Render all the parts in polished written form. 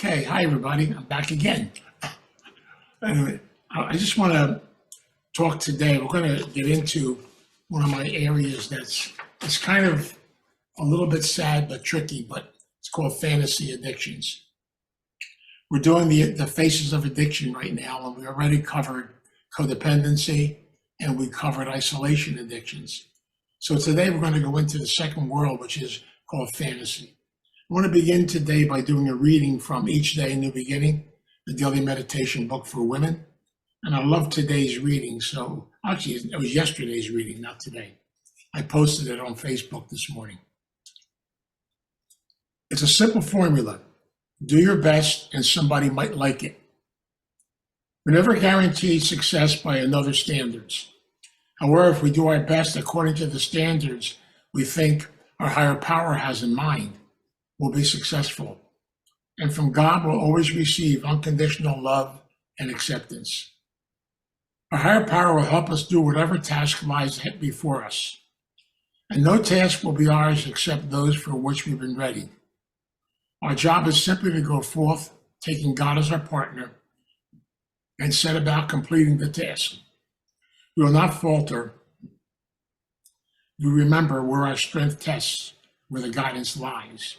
Okay, hi everybody. I'm back again. Anyway, I just want to talk today. We're going to get into one of my areas it's kind of a little bit sad but tricky, but it's called fantasy addictions. We're doing the faces of addiction right now, and we already covered codependency and we covered isolation addictions. So today we're going to go into the second world, which is called fantasy. I want to begin today by doing a reading from Each Day a New Beginning, the daily meditation book for women. And I love today's reading. So actually, it was yesterday's reading, not today. I posted it on Facebook this morning. It's a simple formula. Do your best and somebody might like it. We never guarantee success by another's standards. However, if we do our best according to the standards we think our higher power has in mind, we'll be successful. And from God, we'll always receive unconditional love and acceptance. Our higher power will help us do whatever task lies before us. And no task will be ours except those for which we've been ready. Our job is simply to go forth, taking God as our partner, and set about completing the task. We will not falter. We remember where our strength tests, where the guidance lies.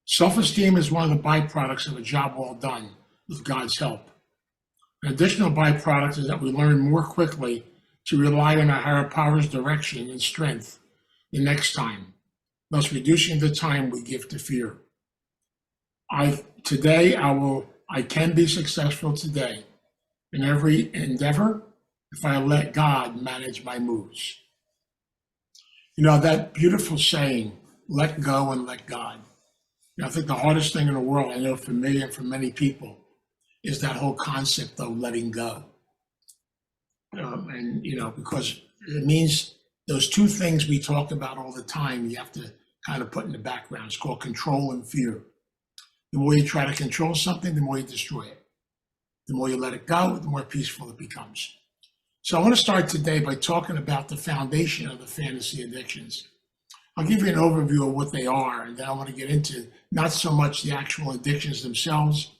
Self-esteem is one of the byproducts of a job well done with God's help. An additional byproduct is that we learn more quickly to rely on our higher power's direction and strength the next time, thus reducing the time we give to fear. I can be successful today in every endeavor if I let God manage my moves. You know, that beautiful saying, let go and let God. I think the hardest thing in the world, I know for me and for many people, is that whole concept of letting go. Because it means those two things we talk about all the time, you have to kind of put in the background. It's called control and fear. The more you try to control something, the more you destroy it. The more you let it go, the more peaceful it becomes. So I want to start today by talking about the foundation of the fantasy addictions. I'll give you an overview of what they are, and then I want to get into not so much the actual addictions themselves.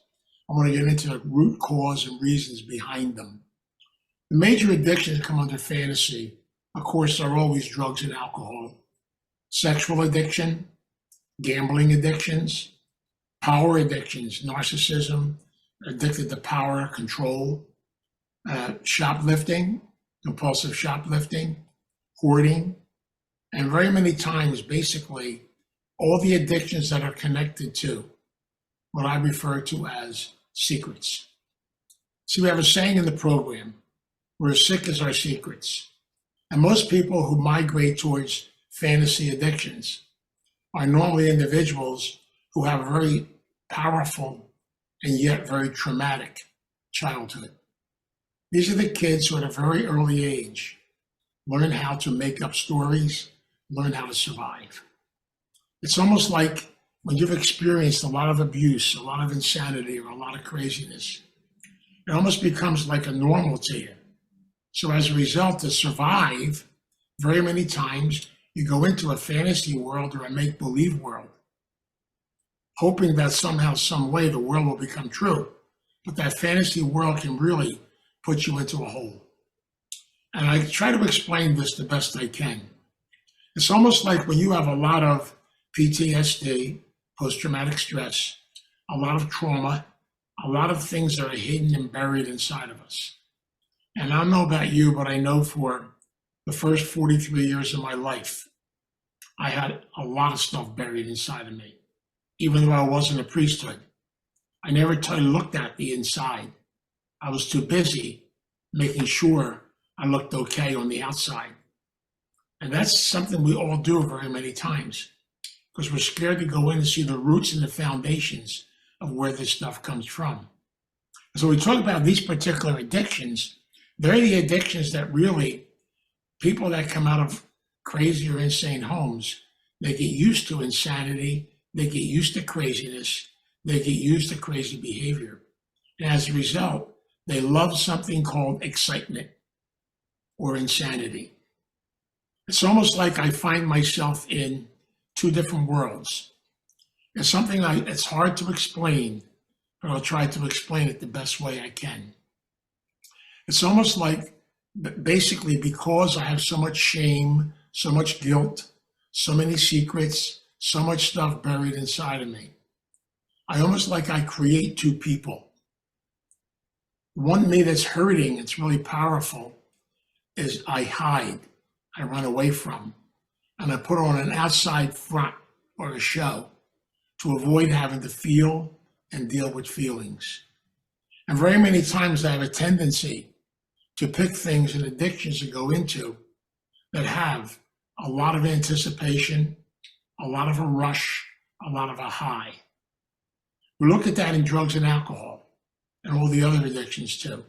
I want to get into the root cause and reasons behind them. The major addictions that come under fantasy, of course, are always drugs and alcohol, sexual addiction, gambling addictions, power addictions, narcissism, addicted to power, control, shoplifting, compulsive shoplifting, hoarding, and very many times, basically, all the addictions that are connected to what I refer to as secrets. See, we have a saying in the program, we're as sick as our secrets. And most people who migrate towards fantasy addictions are normally individuals who have a very powerful and yet very traumatic childhood. These are the kids who at a very early age learn how to make up stories, learn how to survive. It's almost like when you've experienced a lot of abuse, a lot of insanity, or a lot of craziness, it almost becomes like a normal to you. So as a result, to survive, very many times you go into a fantasy world or a make-believe world, hoping that somehow, some way, the world will become true. But that fantasy world can really put you into a hole. And I try to explain this the best I can. It's almost like when you have a lot of PTSD, post-traumatic stress, a lot of trauma, a lot of things that are hidden and buried inside of us. And I don't know about you, but I know for the first 43 years of my life, I had a lot of stuff buried inside of me. Even though I wasn't a priesthood, I never looked at the inside. I was too busy making sure I looked okay on the outside. And that's something we all do very many times because we're scared to go in and see the roots and the foundations of where this stuff comes from. So we talk about these particular addictions. They're the addictions that really people that come out of crazy or insane homes, they get used to insanity, they get used to craziness, they get used to crazy behavior. And as a result, they love something called excitement or insanity. It's almost like I find myself in two different worlds. It's something it's hard to explain, but I'll try to explain it the best way I can. It's almost like basically because I have so much shame, so much guilt, so many secrets, so much stuff buried inside of me. I create two people. One me that's hurting, it's really powerful, is I hide, I run away from, and I put on an outside front or a show to avoid having to feel and deal with feelings. And very many times I have a tendency to pick things and addictions to go into that have a lot of anticipation, a lot of a rush, a lot of a high. We look at that in drugs and alcohol and all the other addictions too.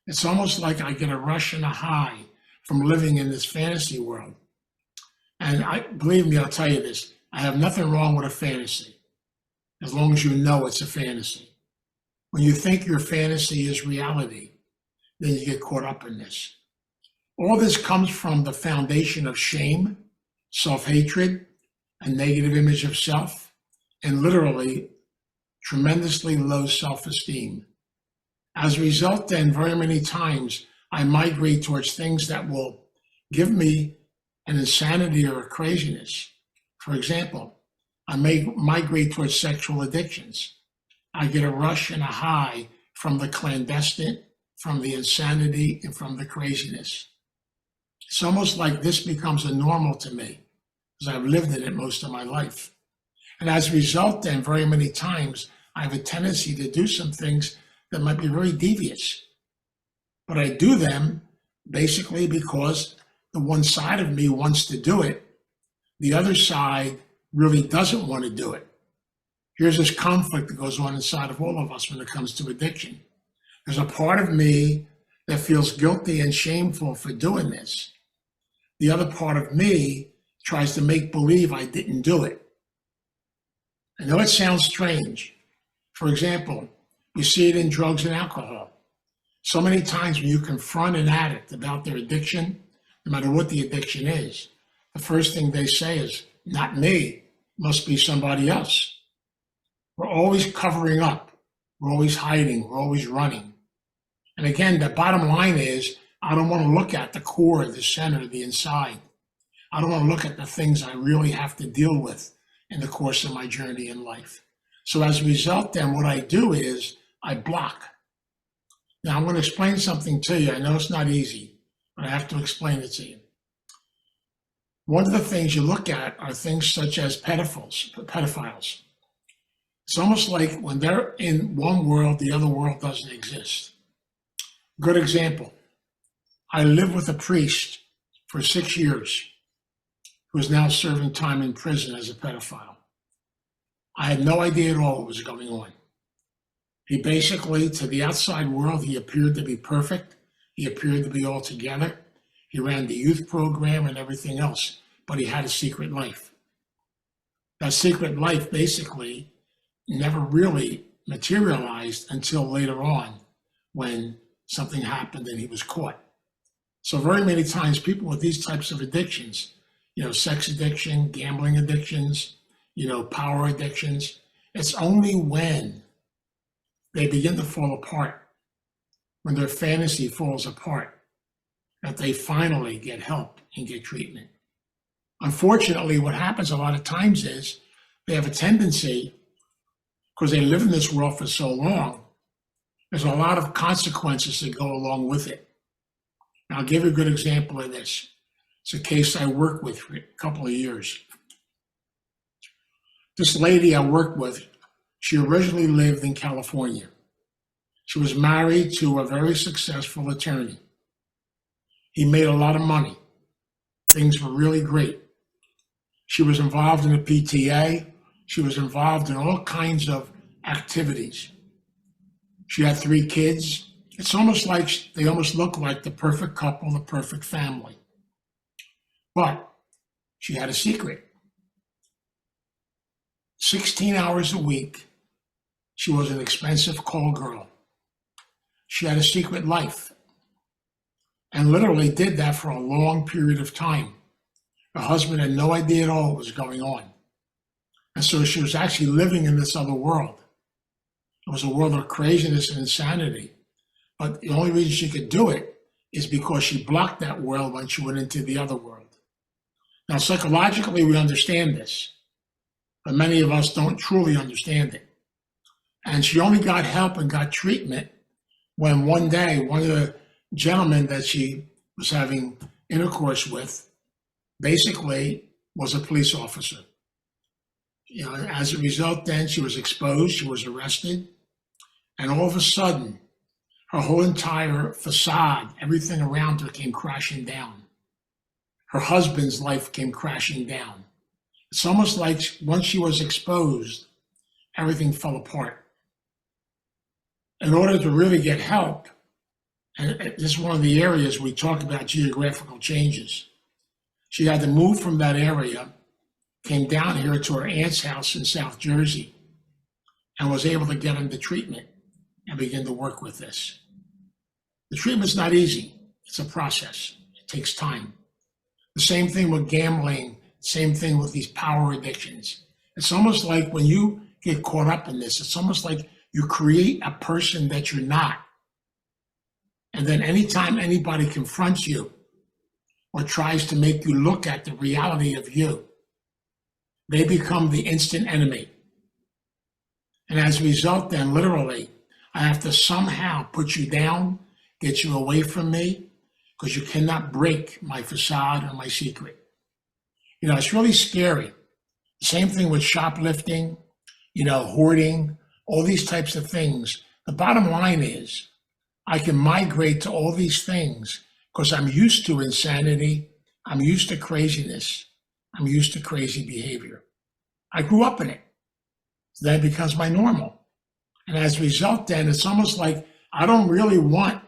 It's almost like I get a rush and a high from living in this fantasy world. And believe me, I'll tell you this, I have nothing wrong with a fantasy, as long as you know it's a fantasy. When you think your fantasy is reality, then you get caught up in this. All this comes from the foundation of shame, self-hatred, a negative image of self, and literally tremendously low self-esteem. As a result, then, very many times I migrate towards things that will give me an insanity or a craziness. For example, I may migrate towards sexual addictions. I get a rush and a high from the clandestine, from the insanity, and from the craziness. It's almost like this becomes a normal to me because I've lived in it most of my life. And as a result, then, very many times, I have a tendency to do some things that might be very devious. But I do them basically because the one side of me wants to do it. The other side really doesn't want to do it. Here's this conflict that goes on inside of all of us when it comes to addiction. There's a part of me that feels guilty and shameful for doing this. The other part of me tries to make believe I didn't do it. I know it sounds strange. For example, you see it in drugs and alcohol. So many times when you confront an addict about their addiction, no matter what the addiction is, the first thing they say is, not me, must be somebody else. We're always covering up. We're always hiding. We're always running. And again, the bottom line is, I don't want to look at the core, the center, the inside. I don't want to look at the things I really have to deal with in the course of my journey in life. So as a result, then, what I do is I block. Now, I'm going to explain something to you. I know it's not easy, but I have to explain it to you. One of the things you look at are things such as pedophiles. It's almost like when they're in one world, the other world doesn't exist. Good example. I lived with a priest for 6 years who is now serving time in prison as a pedophile. I had no idea at all what was going on. He basically, to the outside world, he appeared to be perfect. He appeared to be all together. He ran the youth program and everything else, but he had a secret life. That secret life basically never really materialized until later on when something happened and he was caught. So very many times people with these types of addictions, sex addiction, gambling addictions, power addictions, it's only when they begin to fall apart, when their fantasy falls apart, that they finally get help and get treatment. Unfortunately, what happens a lot of times is they have a tendency, because they live in this world for so long, there's a lot of consequences that go along with it. And I'll give you a good example of this. It's a case I worked with for a couple of years. This lady I worked with, she originally lived in California. She was married to a very successful attorney. He made a lot of money. Things were really great. She was involved in the PTA. She was involved in all kinds of activities. She had 3 kids. It's almost like they almost look like the perfect couple, the perfect family. But she had a secret. 16 hours a week, she was an expensive call girl. She had a secret life and literally did that for a long period of time. Her husband had no idea at all what was going on. And so she was actually living in this other world. was a world of craziness and insanity. But the only reason she could do it is because she blocked that world when she went into the other world. Now, psychologically, we understand this, but many of us don't truly understand it. And she only got help and got treatment when one day, one of the gentlemen that she was having intercourse with basically was a police officer. As a result, then she was exposed, she was arrested, and all of a sudden, her whole entire facade, everything around her came crashing down. Her husband's life came crashing down. It's almost like once she was exposed, everything fell apart. In order to really get help, and this is one of the areas we talk about geographical changes, she had to move from that area, came down here to her aunt's house in South Jersey, and was able to get into treatment and begin to work with this. The treatment's not easy. It's a process. It takes time. The same thing with gambling, same thing with these power addictions. It's almost like when you get caught up in this, it's almost like you create a person that you're not. And then anytime anybody confronts you or tries to make you look at the reality of you, they become the instant enemy. And as a result, then literally, I have to somehow put you down, get you away from me, because you cannot break my facade or my secret. It's really scary. Same thing with shoplifting, hoarding, all these types of things. The bottom line is I can migrate to all these things because I'm used to insanity. I'm used to craziness. I'm used to crazy behavior. I grew up in it. So then it becomes my normal. And as a result, then it's almost like I don't really want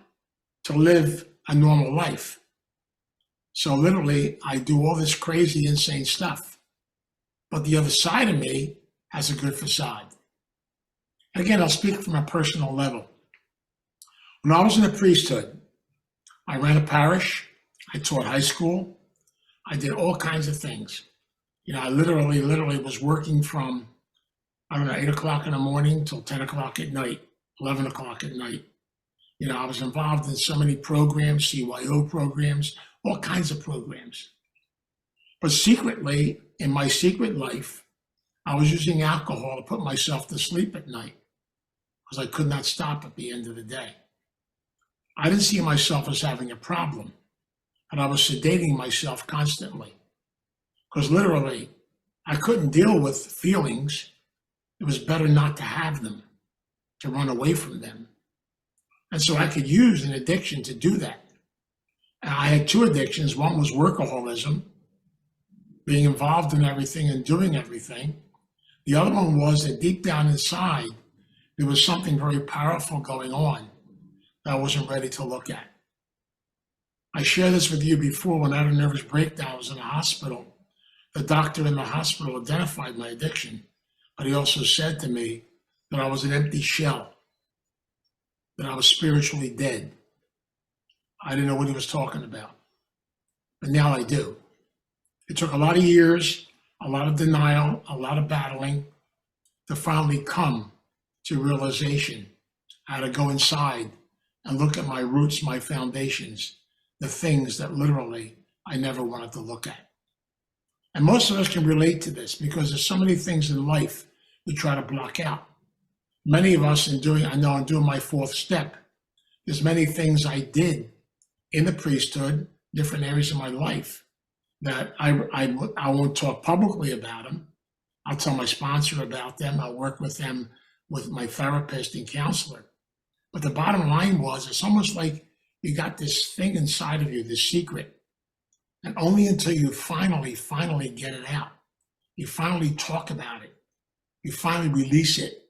to live a normal life. So literally, I do all this crazy, insane stuff. But the other side of me has a good facade. And again, I'll speak from a personal level. When I was in the priesthood, I ran a parish, I taught high school, I did all kinds of things. I literally was working from, 8 o'clock in the morning till 10 o'clock at night, 11 o'clock at night. I was involved in so many programs, CYO programs, all kinds of programs. But secretly, in my secret life, I was using alcohol to put myself to sleep at night because I could not stop at the end of the day. I didn't see myself as having a problem, and I was sedating myself constantly because literally I couldn't deal with feelings. It was better not to have them, to run away from them. And so I could use an addiction to do that. And I had two addictions. One was workaholism, being involved in everything and doing everything. The other one was that deep down inside, there was something very powerful going on that I wasn't ready to look at. I shared this with you before when I had a nervous breakdown. I was in the hospital. The doctor in the hospital identified my addiction, but he also said to me that I was an empty shell, that I was spiritually dead. I didn't know what he was talking about, but now I do. It took a lot of years, a lot of denial, a lot of battling to finally come to realization how to go inside and look at my roots, my foundations, the things that literally I never wanted to look at. And most of us can relate to this because there's so many things in life we try to block out. Many of us I'm doing my fourth step. There's many things I did in the priesthood, different areas of my life that I won't talk publicly about them. I'll tell my sponsor about them. I'll work with them, with my therapist and counselor. But the bottom line was, it's almost like you got this thing inside of you, this secret. And only until you finally get it out, you finally talk about it, you finally release it,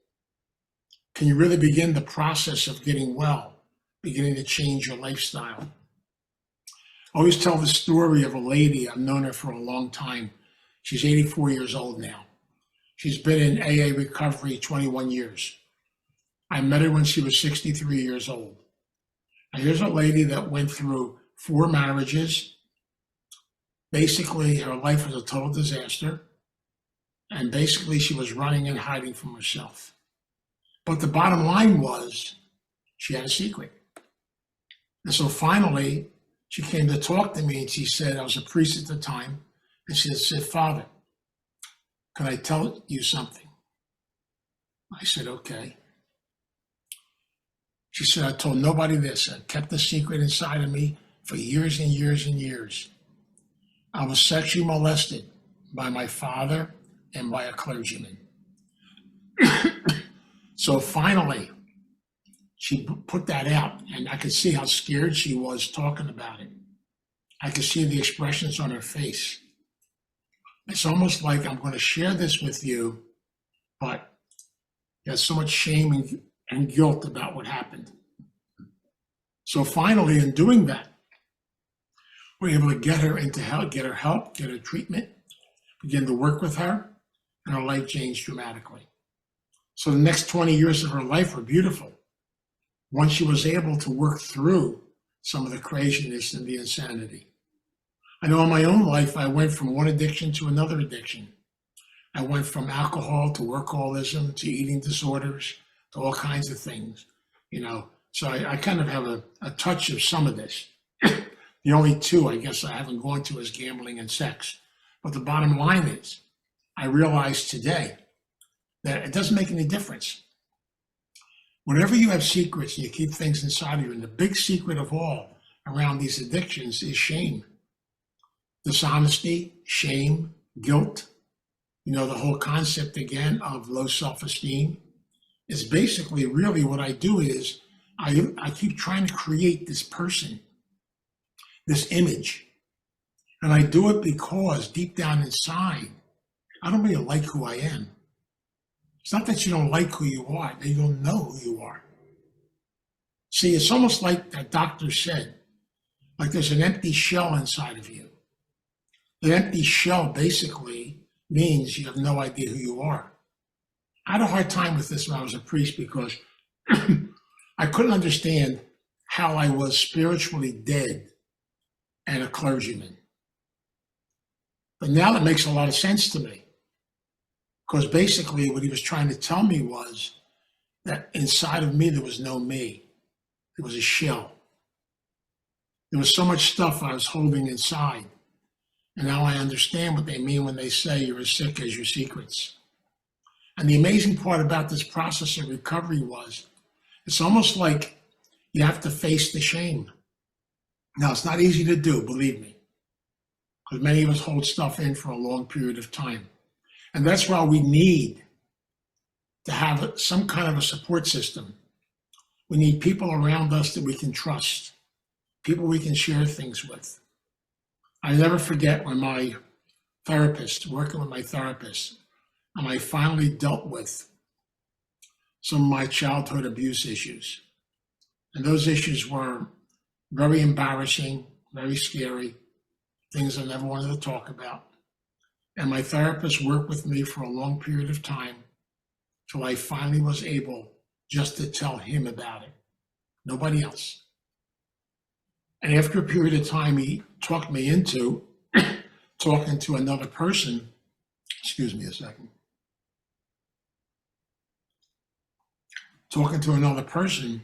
can you really begin the process of getting well, beginning to change your lifestyle. I always tell the story of a lady. I've known her for a long time. She's 84 years old now. She's been in AA recovery 21 years. I met her when she was 63 years old. And here's a lady that went through 4 marriages. Basically, her life was a total disaster. And basically, she was running and hiding from herself. But the bottom line was she had a secret. And so finally, she came to talk to me and she said, I was a priest at the time, and she said, Father, can I tell you something? I said, okay. She said, I told nobody this. I kept the secret inside of me for years and years and years. I was sexually molested by my father and by a clergyman. So finally, she put that out, and I could see how scared she was talking about it. I could see the expressions on her face. It's almost like I'm going to share this with you, but there's so much shame and guilt about what happened. So finally, in doing that, we're able to get her into help, get her treatment, begin to work with her, and her life changed dramatically. So the next 20 years of her life were beautiful. Once she was able to work through some of the craziness and the insanity. I know in my own life, I went from one addiction to another addiction. I went from alcohol to workaholism to eating disorders to all kinds of things, So I kind of have a touch of some of this. The only two, I guess, I haven't gone to is gambling and sex. But the bottom line is, I realize today that it doesn't make any difference. Whenever you have secrets and you keep things inside of you, and the big secret of all around these addictions is shame. Dishonesty, shame, guilt, the whole concept again of low self-esteem is basically really what I do is I keep trying to create this person, this image. And I do it because deep down inside, I don't really like who I am. It's not that you don't like who you are, that you don't know who you are. See, it's almost like that doctor said, like there's an empty shell inside of you. The empty shell basically means you have no idea who you are. I had a hard time with this when I was a priest because I couldn't understand how I was spiritually dead and a clergyman. But now that makes a lot of sense to me. Because basically what he was trying to tell me was that inside of me, there was no me. It was a shell. There was so much stuff I was holding inside. And now I understand what they mean when they say you're as sick as your secrets. And the amazing part about this process of recovery was, it's almost like you have to face the shame. Now, it's not easy to do, believe me, because many of us hold stuff in for a long period of time. And that's why we need to have some kind of a support system. We need people around us that we can trust, people we can share things with. I never forget when my therapist, working with my therapist, and I finally dealt with some of my childhood abuse issues. And those issues were very embarrassing, very scary, things I never wanted to talk about. And my therapist worked with me for a long period of time till I finally was able just to tell him about it, nobody else. And after a period of time, he talked me into talking to another person. Excuse me a second. Talking to another person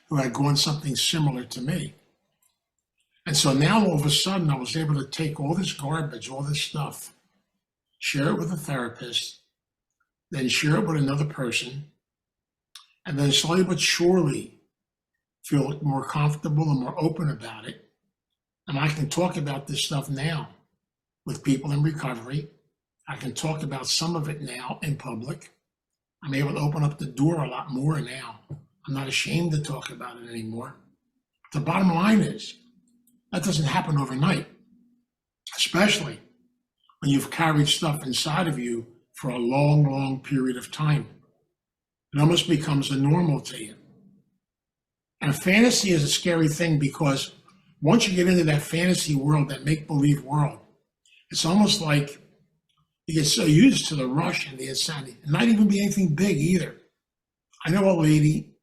who had gone something similar to me. And so now all of a sudden I was able to take all this garbage, all this stuff, share it with a therapist, then share it with another person, and then slowly but surely feel more comfortable and more open about it. And I can talk about this stuff now with people in recovery. I can talk about some of it now in public. I'm able to open up the door a lot more now. I'm not ashamed to talk about it anymore. The bottom line is, that doesn't happen overnight, especially when you've carried stuff inside of you for a long, long period of time. It almost becomes a normal to you. And fantasy is a scary thing because once you get into that fantasy world, that make-believe world, it's almost like you get so used to the rush and the insanity, and not even be anything big either. I know a lady,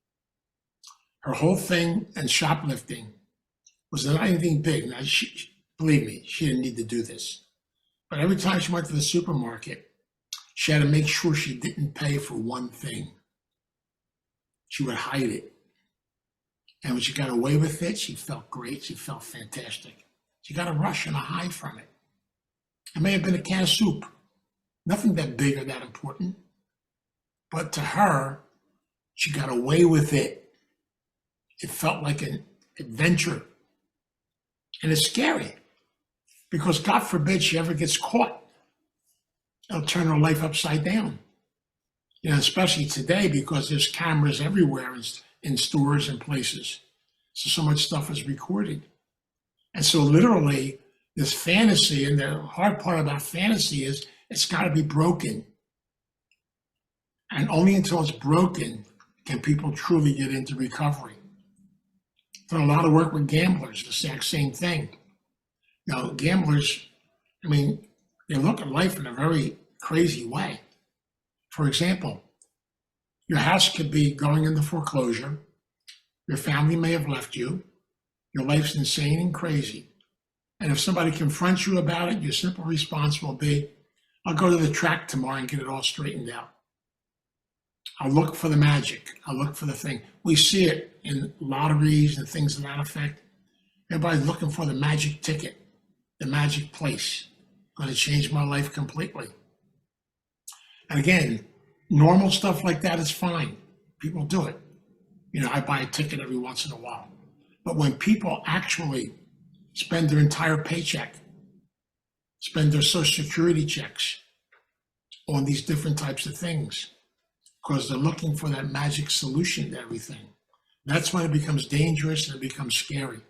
her whole thing in shoplifting was not anything big. Now, believe me, she didn't need to do this. But every time she went to the supermarket, she had to make sure she didn't pay for one thing. she would hide it. And when she got away with it, she felt great. She felt fantastic. She got a rush and a high from it. It may have been a can of soup. Nothing that big or that important. But to her, she got away with it. It felt like an adventure. And it's scary because God forbid she ever gets caught. It'll turn her life upside down. You know, especially today because there's cameras everywhere in stores and places. So much stuff is recorded. And so literally this fantasy, and the hard part about fantasy is it's got to be broken. And only until it's broken can people truly get into recovery. Done a lot of work with gamblers, the exact same thing. Now, gamblers, I mean, they look at life in a very crazy way. For example, your house could be going into foreclosure. Your family may have left you. Your life's insane and crazy. And if somebody confronts you about it, your simple response will be, I'll go to the track tomorrow and get it all straightened out. I'll look for the magic. I'll look for the thing. We see it in lotteries and things of that effect. Everybody's looking for the magic ticket, the magic place. Going to change my life completely. And again, normal stuff like that is fine. People do it. You know, I buy a ticket every once in a while. But when people actually spend their entire paycheck, spend their Social Security checks on these different types of things, because they're looking for that magic solution to everything, that's when it becomes dangerous and it becomes scary.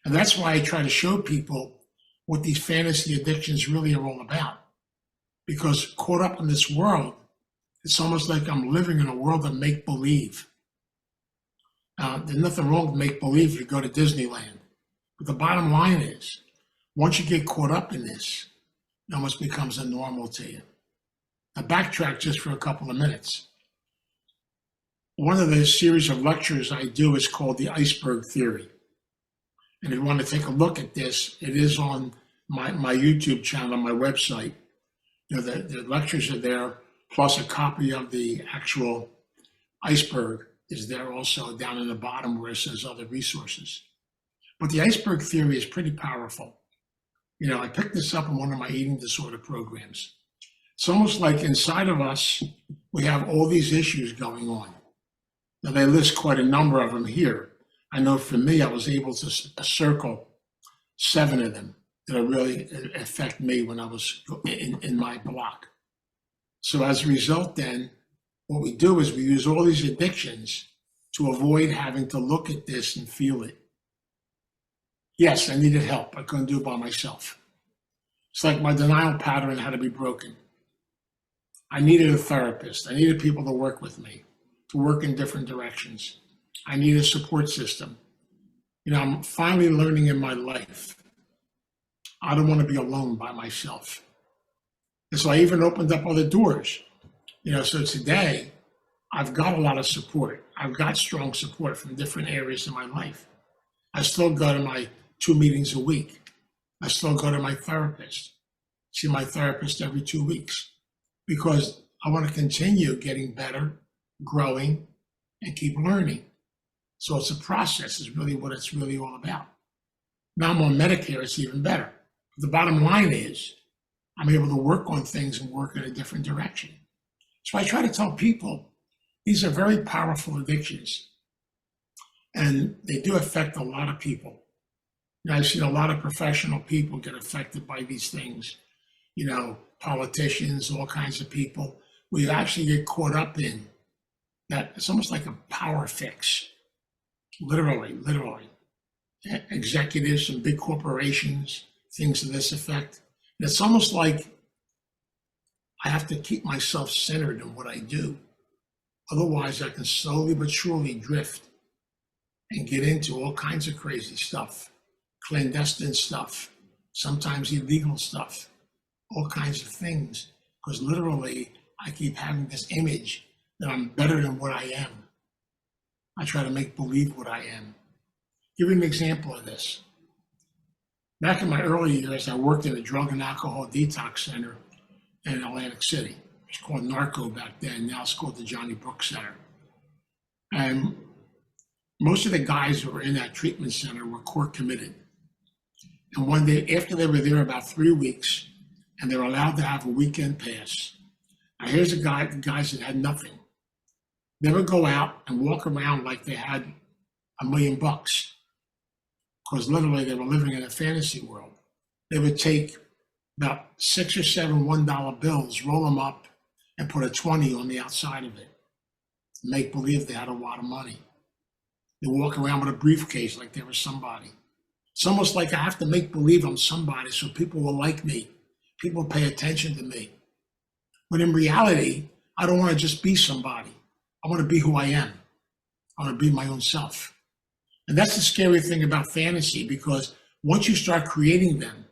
And that's why I try to show people what these fantasy addictions really are all about. Because caught up in this world, it's almost like I'm living in a world of make-believe. There's nothing wrong with make-believe if you go to Disneyland. But the bottom line is, once you get caught up in this, it almost becomes a normal to you. Now backtrack just for a couple of minutes. One of the series of lectures I do is called the iceberg theory. And if you want to take a look at this, it is on my YouTube channel, on my website. You know, the lectures are there, plus a copy of the actual iceberg is there also down in the bottom where it says other resources. But the iceberg theory is pretty powerful. You know, I picked this up in one of my eating disorder programs. It's almost like inside of us, we have all these issues going on. Now, they list quite a number of them here. I know for me, I was able to circle 7 of them that really affect me when I was in my block. So as a result, then, what we do is we use all these addictions to avoid having to look at this and feel it. Yes, I needed help. I couldn't do it by myself. It's like my denial pattern had to be broken. I needed a therapist. I needed people to work with me, to work in different directions. I need a support system. You know, I'm finally learning in my life, I don't want to be alone by myself. And so I even opened up other doors. You know, so today, I've got a lot of support. I've got strong support from different areas in my life. I still go to my 2 meetings a week. I still go to my therapist, see my therapist every 2 weeks, because I want to continue getting better, growing, and keep learning. So it's a process is really what it's really all about. Now I'm on Medicare, it's even better. But the bottom line is I'm able to work on things and work in a different direction. So I try to tell people these are very powerful addictions, and they do affect a lot of people. You know, I've seen a lot of professional people get affected by these things, you know, politicians, all kinds of people. We actually get caught up in that. It's almost like a power fix, literally. Executives and big corporations, things to this effect. And it's almost like I have to keep myself centered in what I do. Otherwise, I can slowly but surely drift and get into all kinds of crazy stuff, clandestine stuff, sometimes illegal stuff, all kinds of things. Because literally, I keep having this image that I'm better than what I am. I try to make believe what I am. Give you an example of this. Back in my early years, I worked in a drug and alcohol detox center in Atlantic City. It's called Narco back then. Now it's called the Johnny Brooks Center. And And most of the guys who were in that treatment center were court committed. And one day, after they were there about 3 weeks, and they were allowed to have a weekend pass. Now here's the guys that had nothing. They would go out and walk around like they had $1 million, because literally they were living in a fantasy world. They would take about 6 or 7 $1 bills, roll them up, and put a 20 on the outside of it. Make believe they had a lot of money. They walk around with a briefcase like they were somebody. It's almost like I have to make believe I'm somebody so people will like me. People pay attention to me. But in reality, I don't want to just be somebody. I want to be who I am. I want to be my own self. And that's the scary thing about fantasy, because once you start creating them,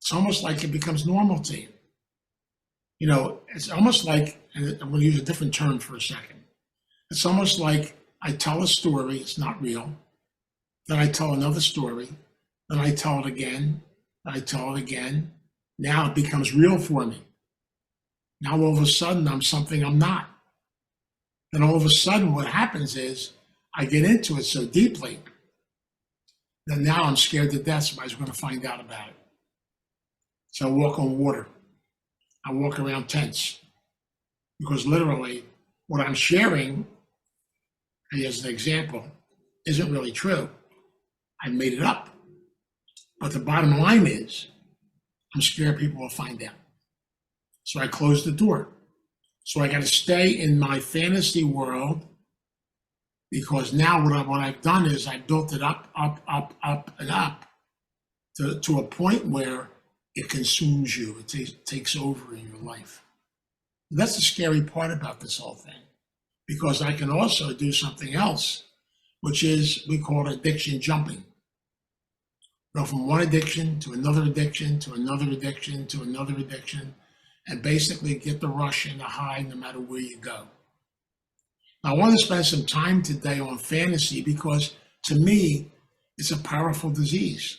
it's almost like it becomes normal to you. You know, it's almost like, and I'm going to use a different term for a second. It's almost like I tell a story, it's not real. Then I tell another story. Then I tell it again. Then I tell it again. Now it becomes real for me. Now all of a sudden I'm something I'm not. Then all of a sudden what happens is I get into it so deeply that now I'm scared to death somebody's going to find out about it. So I walk on water. I walk around tense, because literally what I'm sharing, as an example, isn't really true. I made it up. But the bottom line is, I'm scared people will find out. So I close the door. So I got to stay in my fantasy world, because now what I've done is I built it up, and up to a point where it consumes you. It takes over in your life. And that's the scary part about this whole thing, because I can also do something else, which is, we call it addiction jumping. Go from one addiction to another addiction to another addiction to another addiction, and basically get the rush and the high no matter where you go. Now, I want to spend some time today on fantasy, because to me, it's a powerful disease.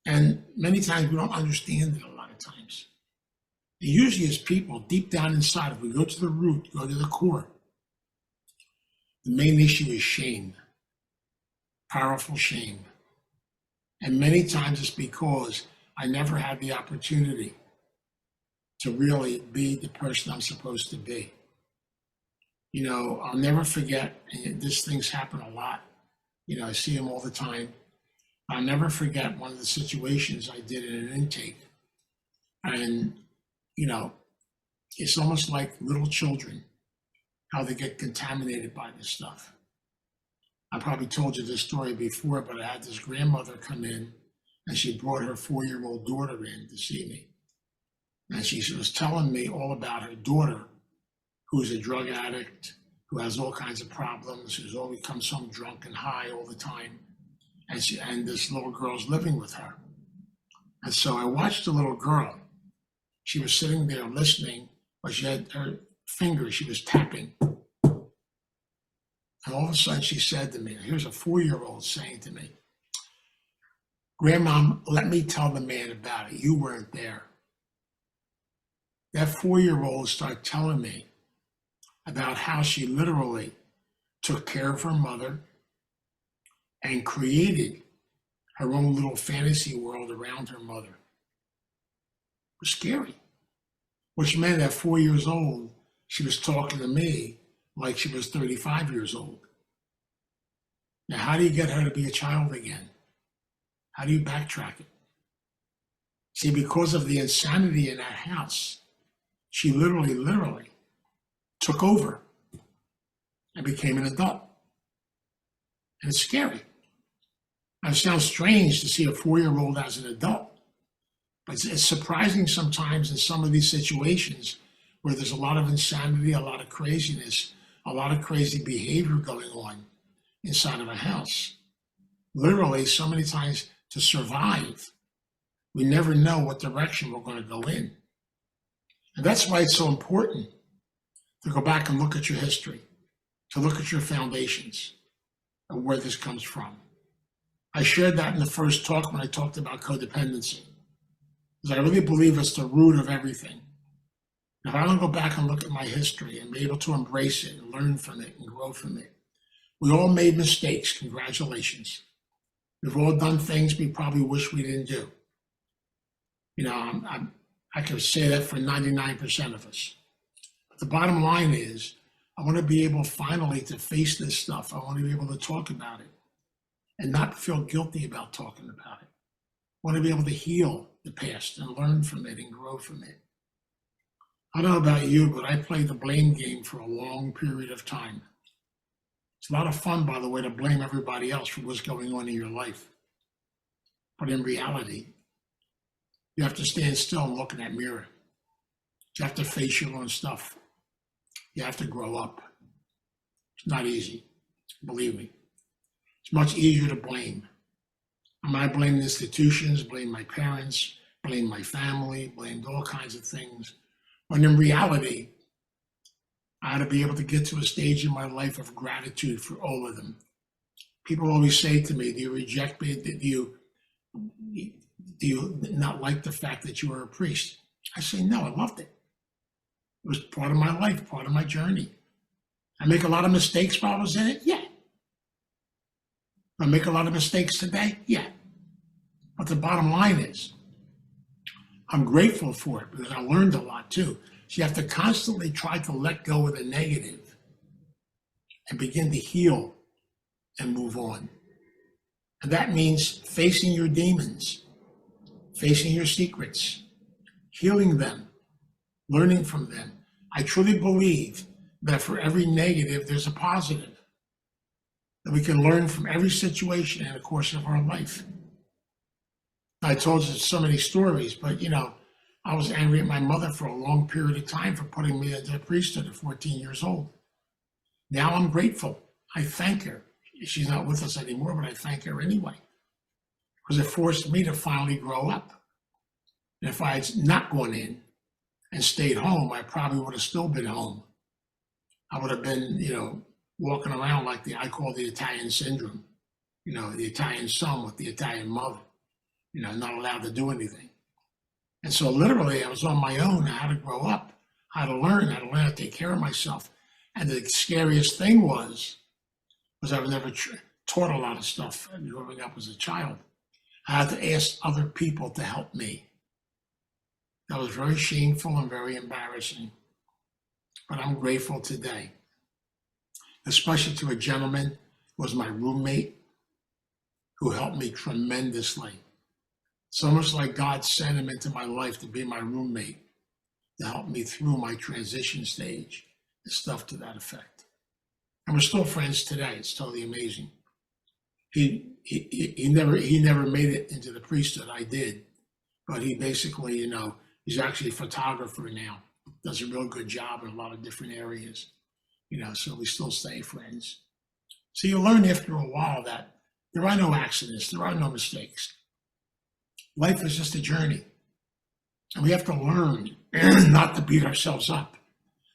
And many times we don't understand it a lot of times. It usually is people deep down inside. If we go to the root, go to the core, the main issue is shame, powerful shame. And many times it's because I never had the opportunity to really be the person I'm supposed to be. You know, I'll never forget, and these things happen a lot. You know, I see them all the time. I'll never forget one of the situations I did in an intake. And, you know, it's almost like little children, how they get contaminated by this stuff. I probably told you this story before, but I had this grandmother come in, and she brought her 4-year-old daughter in to see me. And she was telling me all about her daughter, who's a drug addict, who has all kinds of problems, who's always comes home drunk and high all the time. And this little girl's living with her. And so I watched the little girl. She was sitting there listening, but she had her fingers, she was tapping. And all of a sudden she said to me, here's a 4-year-old saying to me, "Grandma, let me tell the man about it. You weren't there." That 4-year-old started telling me about how she literally took care of her mother and created her own little fantasy world around her mother. It was scary. Which meant at 4 years old, she was talking to me like she was 35 years old. Now, how do you get her to be a child again? How do you backtrack it? See, because of the insanity in that house, she literally took over and became an adult. And it's scary. Now, it sounds strange to see a 4-year-old as an adult, but it's surprising sometimes in some of these situations where there's a lot of insanity, a lot of craziness, a lot of crazy behavior going on inside of a house. Literally, so many times to survive, we never know what direction we're going to go in. And that's why it's so important to go back and look at your history, to look at your foundations and where this comes from. I shared that in the first talk when I talked about codependency, because I really believe it's the root of everything. If I don't go back and look at my history and be able to embrace it and learn from it and grow from it, we all made mistakes. Congratulations. We've all done things we probably wish we didn't do. You know, I can say that for 99% of us. But the bottom line is, I want to be able finally to face this stuff. I want to be able to talk about it and not feel guilty about talking about it. I want to be able to heal the past and learn from it and grow from it. I don't know about you, but I played the blame game for a long period of time. It's a lot of fun, by the way, to blame everybody else for what's going on in your life. But in reality, you have to stand still and look in that mirror. You have to face your own stuff. You have to grow up. It's not easy, believe me. It's much easier to blame. I blame institutions, blame my parents, blame my family, blamed all kinds of things. When in reality, I had to be able to get to a stage in my life of gratitude for all of them. People always say to me, do you reject me? Do you not like the fact that you were a priest? I say, no, I loved it. It was part of my life, part of my journey. I make a lot of mistakes while I was in it? Yeah. I make a lot of mistakes today? Yeah. But the bottom line is, I'm grateful for it because I learned a lot too. So you have to constantly try to let go of the negative and begin to heal and move on. And that means facing your demons, facing your secrets, healing them, learning from them. I truly believe that for every negative, there's a positive, that we can learn from every situation in the course of our life. I told you so many stories, but I was angry at my mother for a long period of time for putting me into the priesthood at 14 years old. Now I'm grateful. I thank her. She's not with us anymore, but I thank her anyway, because it forced me to finally grow up. And if I had not gone in and stayed home, I probably would have still been home. I would have been, walking around like I call the Italian syndrome, the Italian son with the Italian mother, not allowed to do anything. And so literally I was on my own. I had to grow up, how to learn how to take care of myself. And the scariest thing was I was never taught a lot of stuff growing up as a child. I had to ask other people to help me. That was very shameful and very embarrassing. But I'm grateful today, especially to a gentleman who was my roommate, who helped me tremendously. It's almost like God sent him into my life to be my roommate, to help me through my transition stage and stuff to that effect. And we're still friends today. It's totally amazing. He never made it into the priesthood. I did, but he basically, he's actually a photographer now. Does a real good job in a lot of different areas, so we still stay friends. So you learn after a while that there are no accidents, there are no mistakes. Life is just a journey. And we have to learn not to beat ourselves up,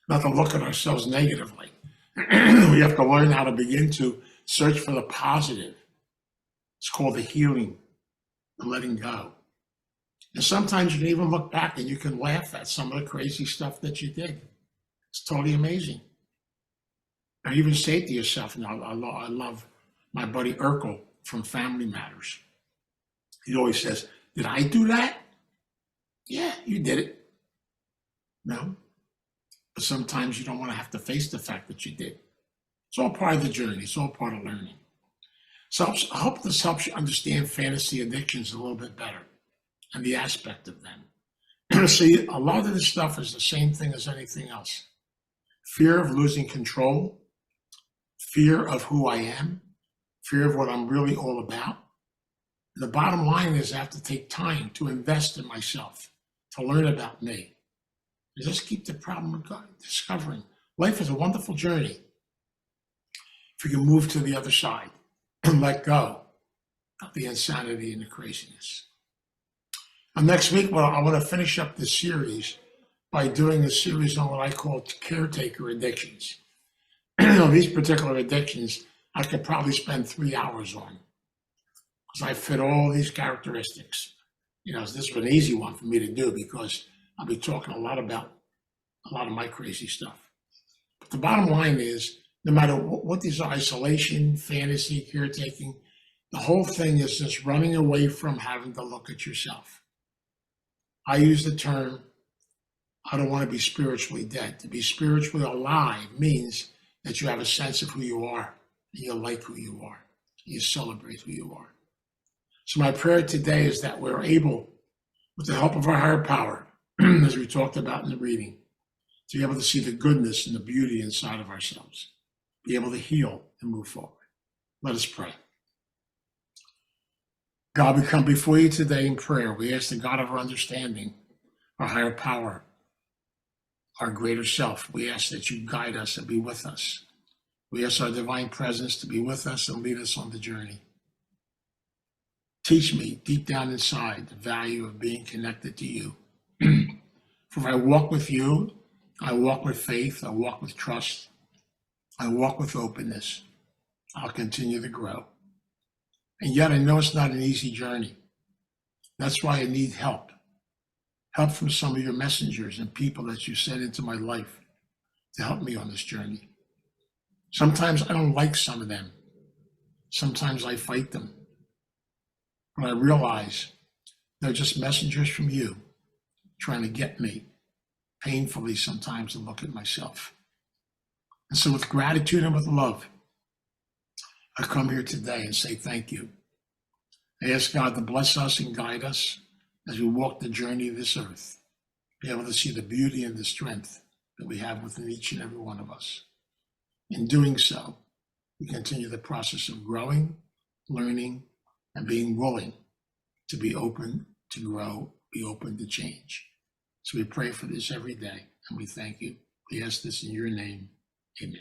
not to look at ourselves negatively. We have to learn how to begin to search for the positive. It's called the healing, the letting go. And sometimes you can even look back and you can laugh at some of the crazy stuff that you did. It's totally amazing. And you even say to yourself, I love my buddy Urkel from Family Matters. He always says, did I do that? Yeah, you did it. No. But sometimes you don't want to have to face the fact that you did. It's all part of the journey. It's all part of learning. So I hope this helps you understand fantasy addictions a little bit better and the aspect of them. See, a lot of this stuff is the same thing as anything else. Fear of losing control, fear of who I am, fear of what I'm really all about. The bottom line is I have to take time to invest in myself, to learn about me. And just keep the problem discovering. Life is a wonderful journey. If you can move to the other side and let go of the insanity and the craziness. And next week, I want to finish up this series by doing a series on what I call caretaker addictions. These particular addictions, I could probably spend 3 hours on, because I fit all these characteristics. This was an easy one for me to do because I'll be talking a lot about a lot of my crazy stuff. But the bottom line is, no matter what these are, isolation, fantasy, caretaking, the whole thing is just running away from having to look at yourself. I use the term, I don't want to be spiritually dead. To be spiritually alive means that you have a sense of who you are, and you like who you are, you celebrate who you are. So my prayer today is that we're able, with the help of our higher power, as we talked about in the reading, to be able to see the goodness and the beauty inside of ourselves, be able to heal and move forward. Let us pray. God, we come before you today in prayer. We ask the God of our understanding, our higher power, our greater self. We ask that you guide us and be with us. We ask our divine presence to be with us and lead us on the journey. Teach me deep down inside the value of being connected to you. For if I walk with you, I walk with faith, I walk with trust, I walk with openness. I'll continue to grow. And yet I know it's not an easy journey. That's why I need help. Help from some of your messengers and people that you sent into my life to help me on this journey. Sometimes I don't like some of them. Sometimes I fight them. But I realize they're just messengers from you trying to get me, painfully sometimes, to look at myself. And so with gratitude and with love, I come here today and say thank you. I ask God to bless us and guide us as we walk the journey of this earth, be able to see the beauty and the strength that we have within each and every one of us. In doing so, we continue the process of growing, learning, and being willing to be open to grow, be open to change. So we pray for this every day, and we thank you. We ask this in your name. Amen.